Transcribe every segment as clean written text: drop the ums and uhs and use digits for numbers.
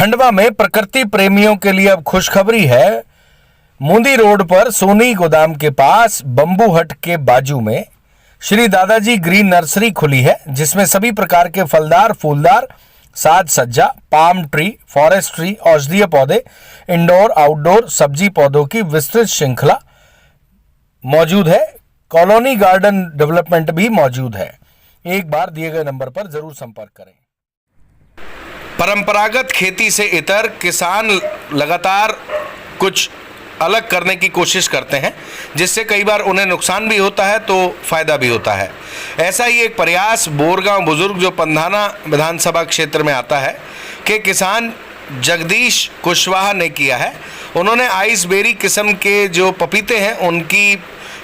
खंडवा में प्रकृति प्रेमियों के लिए अब खुशखबरी है। मुंदी रोड पर सोनी गोदाम के पास बंबू हट के बाजू में श्री दादाजी ग्रीन नर्सरी खुली है, जिसमें सभी प्रकार के फलदार, फूलदार, साज सज्जा, पाम ट्री, फॉरेस्ट ट्री, औषधीय पौधे, इंडोर आउटडोर सब्जी पौधों की विस्तृत श्रृंखला मौजूद है। कॉलोनी गार्डन डेवलपमेंट भी मौजूद है। एक बार दिए गए नंबर पर जरूर संपर्क करें। परंपरागत खेती से इतर किसान लगातार कुछ अलग करने की कोशिश करते हैं, जिससे कई बार उन्हें नुकसान भी होता है तो फायदा भी होता है। ऐसा ही एक प्रयास बोरगांव बुजुर्ग, जो पंधाना विधानसभा क्षेत्र में आता है, के किसान जगदीश कुशवाहा ने किया है। उन्होंने आइसबेरी किस्म के जो पपीते हैं उनकी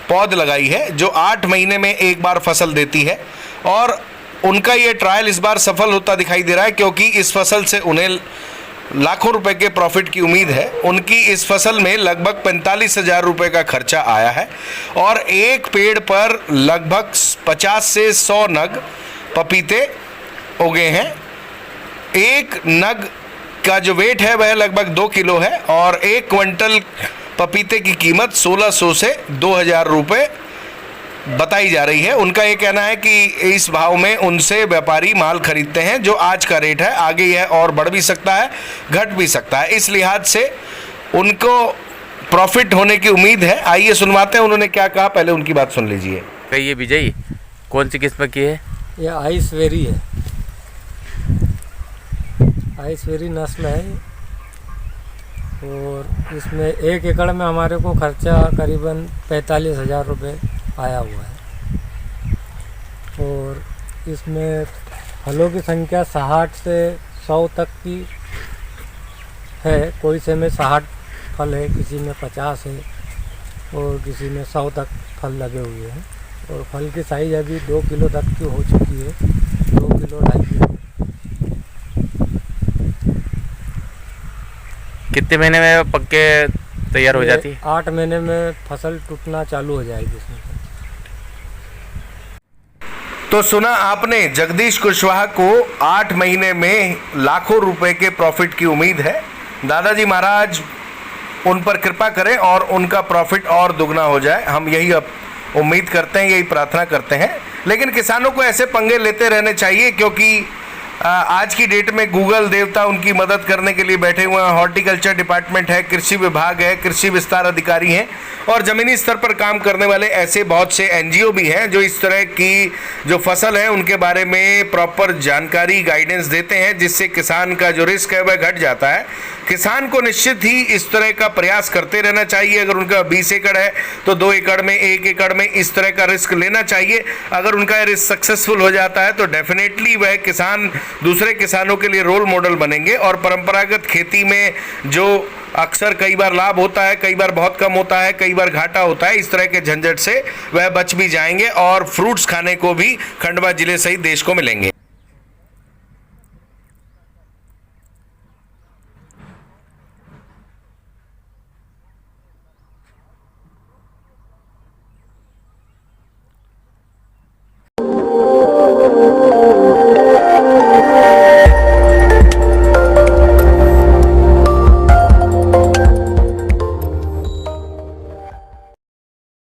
पौध लगाई है, जो 8 महीने में एक बार फसल देती है, और उनका ये ट्रायल इस बार सफल होता दिखाई दे रहा है, क्योंकि इस फसल से उन्हें लाखों रुपए के प्रॉफिट की उम्मीद है। उनकी इस फसल में लगभग 45,000 रुपये का खर्चा आया है और एक पेड़ पर लगभग 50 से 100 नग पपीते उगे हैं। एक नग का जो वेट है वह लगभग 2 किलो है और 1 क्विंटल पपीते की कीमत 1600 से 2000 रुपये बताई जा रही है। उनका ये कहना है कि इस भाव में उनसे व्यापारी माल खरीदते हैं, जो आज का रेट है। आगे यह और बढ़ भी सकता है, घट भी सकता है, इस लिहाज से उनको प्रॉफिट होने की उम्मीद है। आइए सुनवाते हैं उन्होंने क्या कहा, पहले उनकी बात सुन लीजिए। ये विजय कौन सी किस्म की है? ये आइसबेरी है, आइसबेरी नस्ल है और इसमें 1 एकड़ में हमारे को खर्चा करीबन 45,000 रुपये आया हुआ है और इसमें फलों की संख्या 60 से 100 तक की है। कोई से में 60 फल है, किसी में 50 है और किसी में 100 तक फल लगे हुए हैं और फल की साइज अभी 2 किलो तक की हो चुकी है, 2 किलो 2.5 किलो। कितने महीने में पक के तैयार हो जाती है? 8 महीने में फसल टूटना चालू हो जाएगी इसमें। तो सुना आपने, जगदीश कुशवाहा को 8 महीने में लाखों रुपए के प्रॉफिट की उम्मीद है। दादाजी महाराज उन पर कृपा करें और उनका प्रॉफिट और दुगना हो जाए, हम यही अब उम्मीद करते हैं, यही प्रार्थना करते हैं। लेकिन किसानों को ऐसे पंगे लेते रहने चाहिए, क्योंकि आज की डेट में गूगल देवता उनकी मदद करने के लिए बैठे हुए हैं। हॉर्टिकल्चर डिपार्टमेंट है, कृषि विभाग है, कृषि विस्तार अधिकारी हैं और ज़मीनी स्तर पर काम करने वाले ऐसे बहुत से एनजीओ भी हैं, जो इस तरह की जो फसल है उनके बारे में प्रॉपर जानकारी, गाइडेंस देते हैं, जिससे किसान का जो रिस्क है वह घट जाता है। किसान को निश्चित ही इस तरह का प्रयास करते रहना चाहिए। अगर उनका 20 एकड़ है तो 2 एकड़ में, 1 एकड़ में इस तरह का रिस्क लेना चाहिए। अगर उनका रिस्क सक्सेसफुल हो जाता है तो डेफिनेटली वह किसान दूसरे किसानों के लिए रोल मॉडल बनेंगे और परंपरागत खेती में जो अक्सर कई बार लाभ होता है, कई बार बहुत कम होता है, कई बार घाटा होता है, इस तरह के झंझट से वह बच भी जाएंगे और फ्रूट्स खाने को भी खंडवा जिले सहित देश को मिलेंगे।